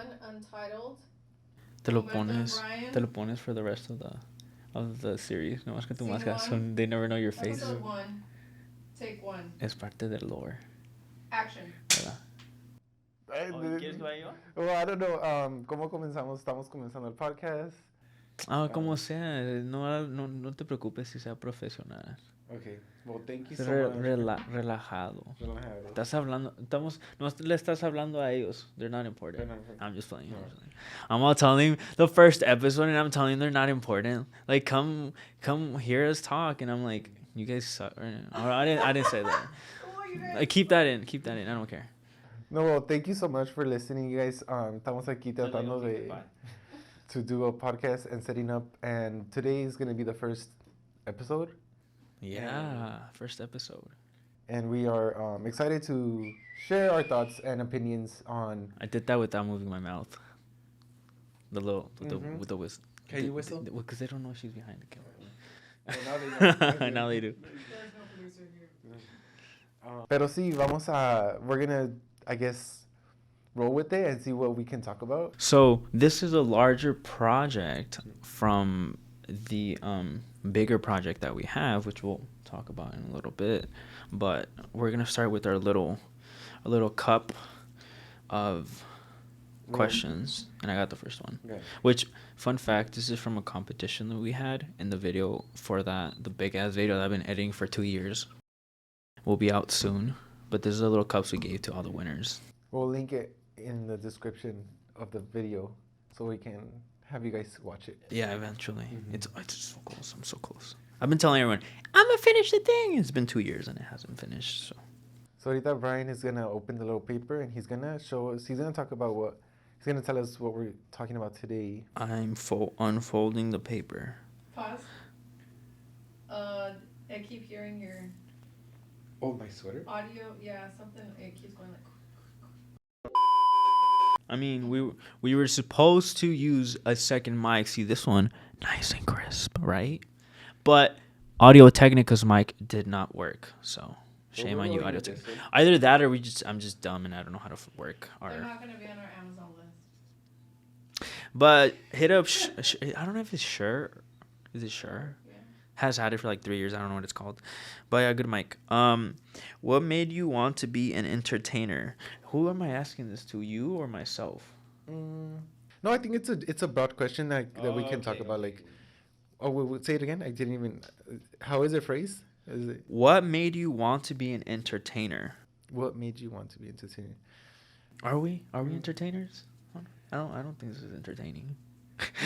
one, Untitled. Te lo pones for the rest of the series. No más que tu máscara, so they never know your face. Episode 1. Take 1. Es parte del lore. Action. ¿Verdad? ¿Quieres que vaya yo? Well, I don't know. ¿Cómo comenzamos? Estamos comenzando el podcast. Como sea, no te preocupes si sea profesional. Okay. Well, thank you so much. Relajado. Estás hablando, no le estás hablando a ellos. They're not important. I'm just playing. I'm all telling the first episode, and I'm telling they're not important. Like, come hear us talk, and I'm like, you guys suck. I didn't say that. Like, keep that in. I don't care. No, well, thank you so much for listening, you guys. Estamos aquí tratando to do a podcast and setting up, and today is going to be the first episode. Yeah, first episode. And we are excited to share our thoughts and opinions on... I did that without moving my mouth. With the whistle. Can you whistle? Because they don't know she's behind the camera. Well, now they know. Now they do. There's no producer here. Pero sí, we're going to, I guess, roll with it and see what we can talk about. So this is a larger project from the bigger project that we have, which we'll talk about in a little bit. But we're gonna start with our little cup of questions, and I got the first one. Okay. Which, fun fact, this is from a competition that we had, and the video for that, the big ass video that I've been editing for 2 years, will be out soon. But this is the little cups we gave to all the winners. We'll link it in the description of the video so we can have you guys watch it. Yeah, eventually. Mm-hmm. It's so close. I'm so close. I've been telling everyone, I'm gonna finish the thing. It's been 2 years and it hasn't finished. So ahorita Brian is gonna open the little paper and he's gonna show us. He's gonna talk about he's gonna tell us what we're talking about today. I'm unfolding the paper. Pause. I keep hearing your Oh, my sweater. audio. Yeah, something. It keeps going like. I mean, we were supposed to use a second mic. See, this one, nice and crisp, right? But Audio Technica's mic did not work. So shame on you, Audio Technica. Either that or I'm just dumb and I don't know how to work. They're not gonna be on our Amazon list. But hit up. I don't know if it's Shure. Is it Shure? Yeah. Has had it for like 3 years. I don't know what it's called. But yeah, good mic. What made you want to be an entertainer? Who am I asking this to? You or myself? No, I think it's a broad question that we can talk about. Like, wait, say it again. I didn't even. How is it phrased? Is it? What made you want to be an entertainer? What made you want to be entertainer? Are we entertainers? I don't think this is entertaining.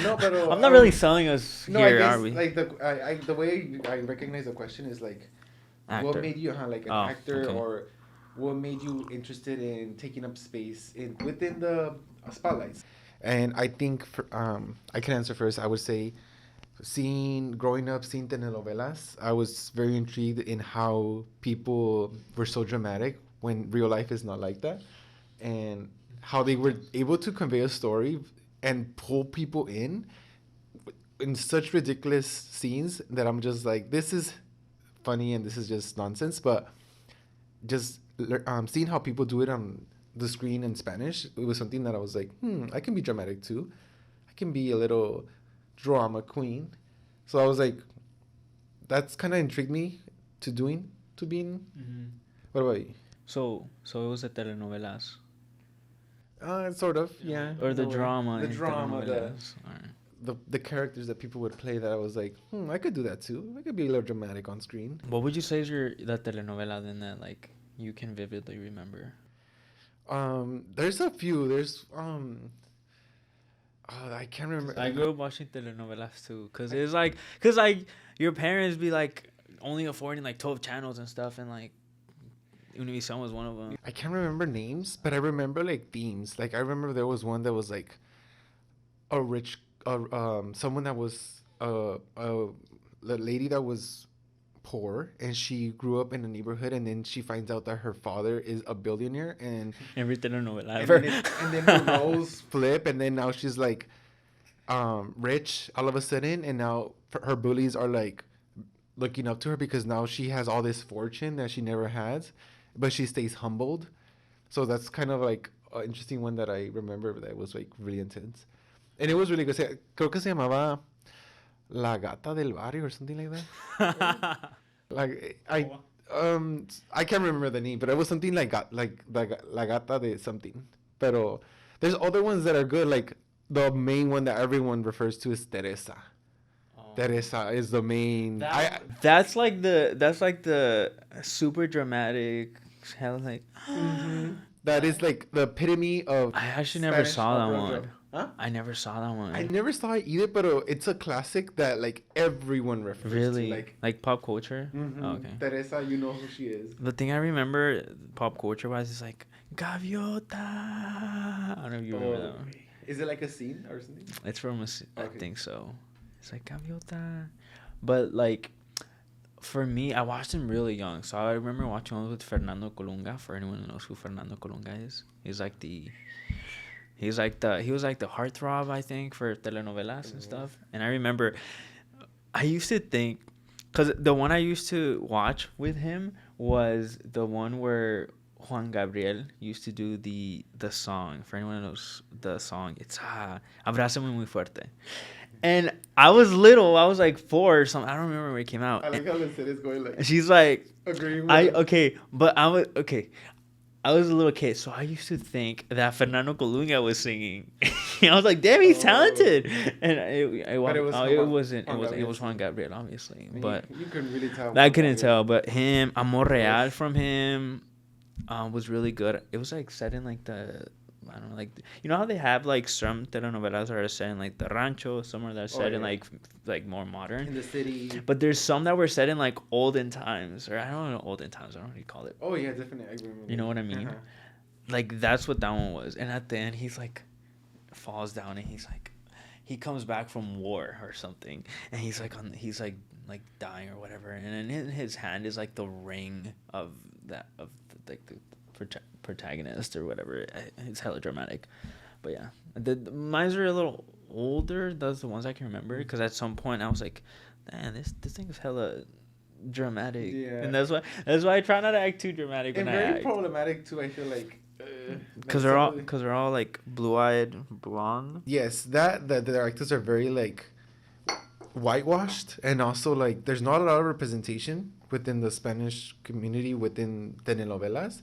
No, but I'm not really selling us no, here, I guess, are we? like the way I recognize the question is like, Actor. what made you like an actor, okay. or what made you interested in taking up space within the spotlights? And I think I can answer first. I would say, growing up seeing telenovelas, I was very intrigued in how people were so dramatic when real life is not like that, and how they were able to convey a story and pull people in such ridiculous scenes that I'm just like, this is funny and this is just nonsense. But just seeing how people do it on the screen in Spanish, it was something that I was like, I can be dramatic too. I can be a little drama queen. So I was like, that's kind of intrigued me to being. Mm-hmm. What about you? So it was the telenovelas. Sort of, yeah. Or the drama. The characters that people would play, that I was like, I could do that too. I could be a little dramatic on screen. What would you say is that telenovela then that like you can vividly remember? There's a few. There's I can't remember. I grew up watching telenovelas too, cause your parents be like only affording like 12 channels and stuff, and like Univision was one of them. I can't remember names, but I remember like themes. Like I remember there was one that was like a rich, someone that was a lady that was poor, and she grew up in a neighborhood, and then she finds out that her father is a billionaire, and every telenovela ever. And then the roles flip, and then now she's like rich all of a sudden, and now her bullies are like looking up to her because now she has all this fortune that she never had, but she stays humbled. So that's kind of like interesting one that I remember that was like really intense, and it was really good. Creo que se llamaba La Gata del Barrio or something like that. Like I can't remember the name, but it was something like La Gata de something. Pero there's other ones that are good. Like the main one that everyone refers to is Teresa. Teresa is the main. That's like the super dramatic. Hell, like that is like the epitome of. I actually never Spanish saw that opera. one. Huh? I never saw that one. I never saw it either, but it's a classic that like everyone refers Really? to. Like pop culture? Oh, okay. Teresa, you know who she is. The thing I remember pop culture wise is like Gaviota. I don't know if you remember that one. Is it like a scene or something? It's from I think so. It's like Gaviota. But like for me, I watched him really young. So I remember watching one with Fernando Colunga. For anyone who knows who Fernando Colunga is. He was like the heartthrob, I think, for telenovelas and stuff. And I remember I used to think, because the one I used to watch with him was the one where Juan Gabriel used to do the song. For anyone who knows the song, it's Abrázame Muy Fuerte. And I was little. I was like 4 or something. I don't remember when it came out. I like how Mercedes going like. She's like, agreeing with I was a little kid, so I used to think that Fernando Colunga was singing. I was like, "Damn, he's talented!" And it was Juan Gabriel, obviously. But you couldn't really tell. I couldn't tell. But him, Amor Real from him, was really good. It was like set in like I don't know, like you know how they have like some telenovelas that are set in like the rancho, some that are set in like more modern in the city. But there's some that were set in like olden times, or I don't know olden times. I don't know what you call it. Oh yeah, definitely. I remember. You know what I mean? Like that's what that one was. And at the end, he's like falls down and he's like he comes back from war or something, and he's like dying or whatever, and in his hand is like the ring of the protagonist or whatever. It's hella dramatic. But yeah, mine are a little older. Those are the ones I can remember, because at some point I was like, man, this thing is hella dramatic. Yeah. And that's why I try not to act too dramatic when I act. And very problematic too, I feel like. Because they're all like blue-eyed blonde. Yes, the directors are very like whitewashed, and also like there's not a lot of representation within the Spanish community within telenovelas.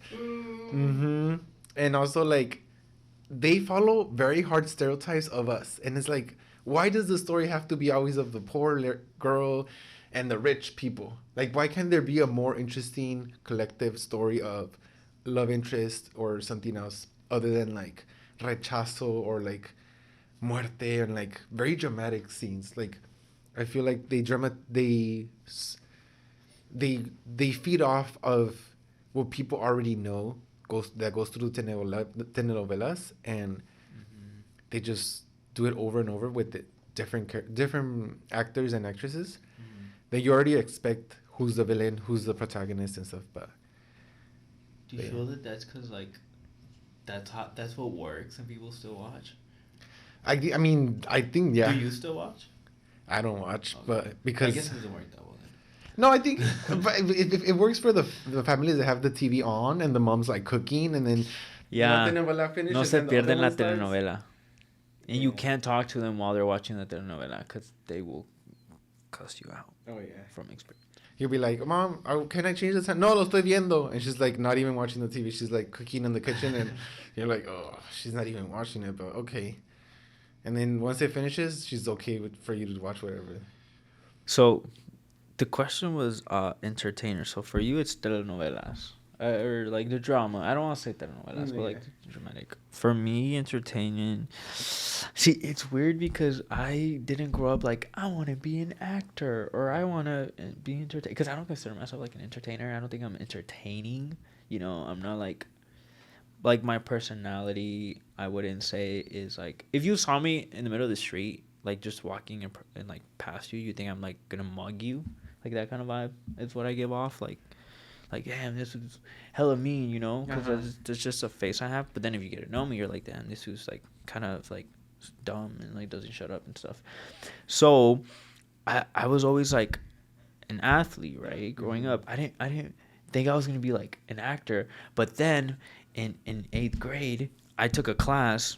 And also like they follow very hard stereotypes of us, and it's like, why does the story have to be always of the poor girl and the rich people? Like, why can't there be a more interesting collective story of love interest or something else other than like rechazo or like muerte and like very dramatic scenes? Like I feel like they feed off of what people already know goes through telenovelas, and they just do it over and over with the different actors and actresses. That you already expect who's the villain, who's the protagonist and stuff. But do you feel that that's because like that's what works and people still watch? I mean, I think, yeah. Do you still watch? I don't watch, but because I guess it doesn't work that well then. No, I think but it works for the families that have the TV on and the mom's like cooking, and then yeah, no se pierden la telenovela. And you can't talk to them while they're watching the telenovela because they will cuss you out. Oh yeah, from experience. He'll be like, "Mom, can I change the time?" "No, lo estoy viendo." And she's like not even watching the TV. She's like cooking in the kitchen, and you're like, "Oh, she's not even watching it." But okay. And then once it finishes, she's okay for you to watch whatever. So, the question was entertainer. So for you, it's telenovelas. Or like the drama. I don't want to say telenovelas, but like dramatic. For me, entertainment. See, it's weird because I didn't grow up like I want to be an actor or I want to be entertained. Because I don't consider myself like an entertainer. I don't think I'm entertaining. You know, I'm not like my personality. I wouldn't say is like, if you saw me in the middle of the street, like just walking and like past you, you think I'm like gonna mug you, like that kind of vibe. It's what I give off, like damn, this is hella mean, you know, because that's just a face I have. But then if you get to know me, you're like, damn, this who's like kind of like dumb and like doesn't shut up and stuff. So I was always like an athlete, right? Growing up, I didn't think I was gonna be like an actor. But then in 8th grade, I took a class,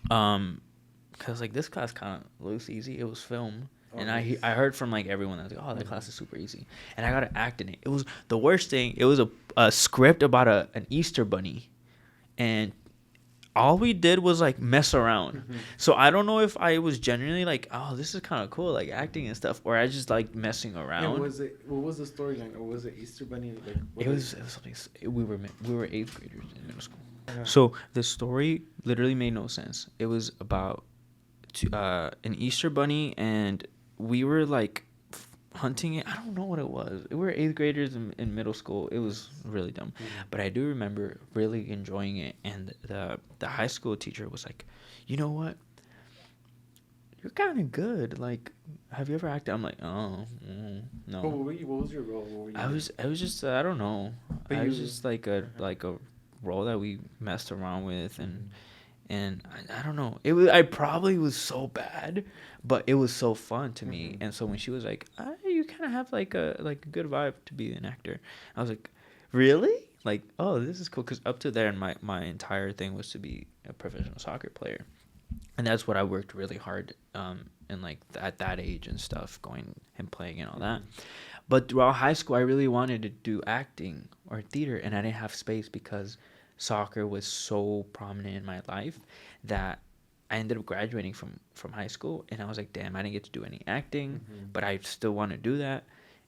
because like this class kind of looks easy. It was film. And nice. I heard from like everyone that was like, oh, that class is super easy, and I got to act in it. It was the worst thing. It was a script about an Easter bunny, and all we did was like mess around. So I don't know if I was genuinely like, oh, this is kind of cool, like acting and stuff, or I just like messing around. What was the storyline, or was it Easter Bunny? Like it was something. We were eighth graders in middle school, so the story literally made no sense. It was about an Easter bunny, and we were like hunting it. I don't know what it was. We were eighth graders in middle school. It was really dumb, but I do remember really enjoying it. And the high school teacher was like, you know what, you're kind of good, like, have you ever acted? I'm like, oh, no. But what was your role? What were you I was just I don't know. But I was just like a role that we messed around with, and I don't know. I probably was so bad, but it was so fun to me. And so when she was like, "You kind of have like a good vibe to be an actor," I was like, "Really? Like, oh, this is cool." Because up to there, my entire thing was to be a professional soccer player, and that's what I worked really hard and like at that age and stuff, going and playing and all that. But throughout high school, I really wanted to do acting or theater, and I didn't have space because soccer was so prominent in my life that I ended up graduating from high school, and I was like, damn, I didn't get to do any acting, but I still want to do that.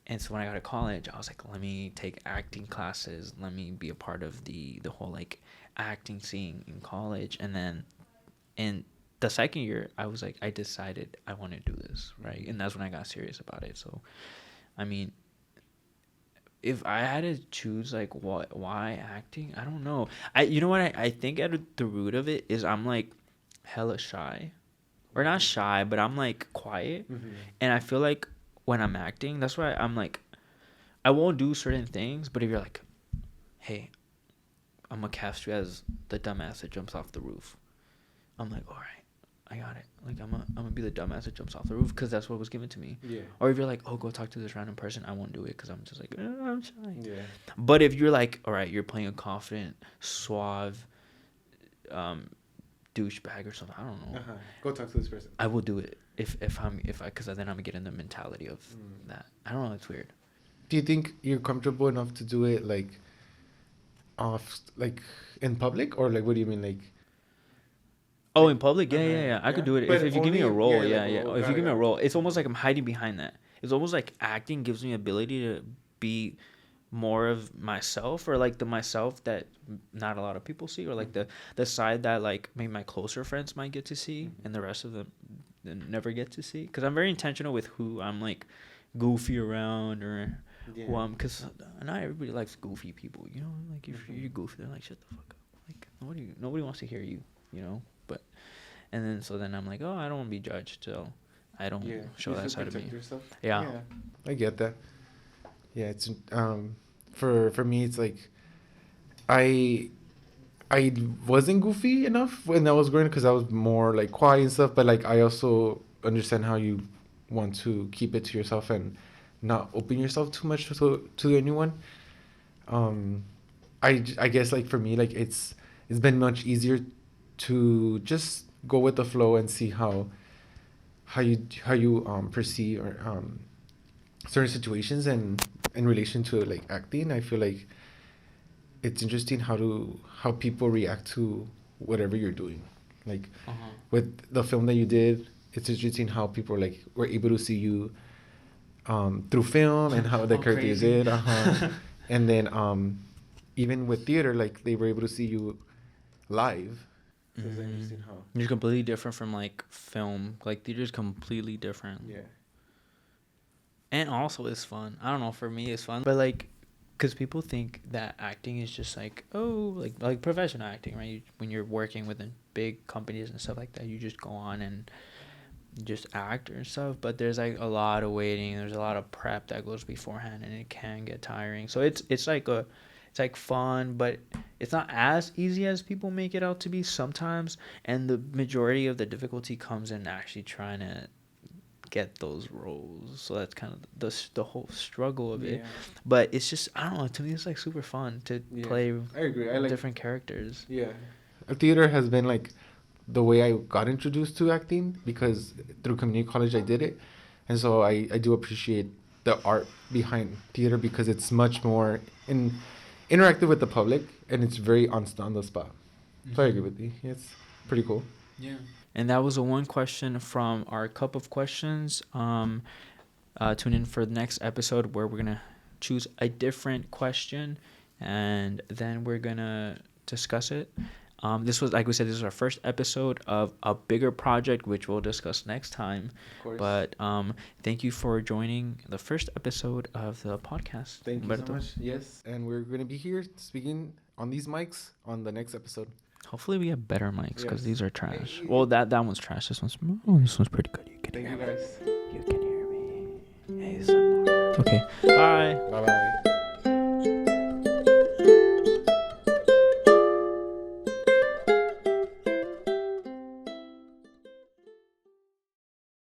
And so when I got to college, I was like, let me take acting classes, let me be a part of the whole like acting scene in college. And then in the second year, I was like, I decided I want to do this, right? And that's when I got serious about it. So I mean, if I had to choose like why acting, I don't know. You know what, I think at the root of it is I'm like hella shy, or not shy, but I'm like quiet, and I feel like when I'm acting, that's why I'm like, I won't do certain things, but if you're like, hey, I'm gonna cast you as the dumbass that jumps off the roof, I'm like, all right, I got it. Like I'm gonna be the dumbass that jumps off the roof because that's what was given to me. Yeah. Or if you're like, oh, go talk to this random person, I won't do it because I'm just like, I'm shy. Yeah. But if you're like, all right, you're playing a confident, suave, douchebag or something, I don't know. Go talk to this person. I will do it if I because then I'm gonna get in the mentality of that. I don't know. It's weird. Do you think you're comfortable enough to do it like off, like in public, or like what do you mean, like? Oh, in public? Yeah. I could do it. If you give me a role, if you give me a role, it's almost like I'm hiding behind that. It's almost like acting gives me ability to be more of myself, or like the myself that not a lot of people see, or like the side that like maybe my closer friends might get to see and the rest of them never get to see. Because I'm very intentional with who I'm like goofy around, or who I'm, because not everybody likes goofy people, you know, like if you're goofy, they're like, shut the fuck up, like nobody wants to hear you, you know. But and then so then I'm like, oh, I don't want to be judged, so I don't show that side of me. Yeah, I get that. Yeah, it's for me, it's like I wasn't goofy enough when I was growing up because I was more like quiet and stuff. But like I also understand how you want to keep it to yourself and not open yourself too much to anyone. I guess like for me, like it's been much easier to just go with the flow and see how you perceive or certain situations, and in relation to like acting, I feel like it's interesting how people react to whatever you're doing. Like with the film that you did, it's interesting how people like were able to see you through film and how the characters did. And then even with theater, like they were able to see you live. So it's interesting how you're completely different from like film. Like theater's completely different. Yeah. And also it's fun. I don't know, for me it's fun. But like, because people think that acting is just like, oh, like professional acting, right? When you're working within big companies and stuff like that, you just go on and just act and stuff. But there's like a lot of waiting. There's a lot of prep that goes beforehand, and it can get tiring. So it's like fun, but it's not as easy as people make it out to be sometimes. And the majority of the difficulty comes in actually trying to get those roles. So that's kind of the whole struggle of it. But it's just, I don't know, to me it's like super fun to play. I agree. I like different characters. Yeah. theater has been like the way I got introduced to acting, because through community college I did it, and so I do appreciate the art behind theater, because it's much more interactive with the public, and it's very on the spot. So I agree with you. It's pretty cool. Yeah. And that was a one question from our cup of questions. Tune in for the next episode where we're gonna choose a different question, and then we're gonna discuss it. This was, like we said, this is our first episode of a bigger project, which we'll discuss next time. Of course. But thank you for joining the first episode of the podcast. Thank you so much. Yes, and we're going to be here speaking on these mics on the next episode. Hopefully we have better mics, because these are trash. Well, that one's trash. This one's pretty good. You can hear me. You can hear me. ASMR. Okay. Bye. Bye-bye.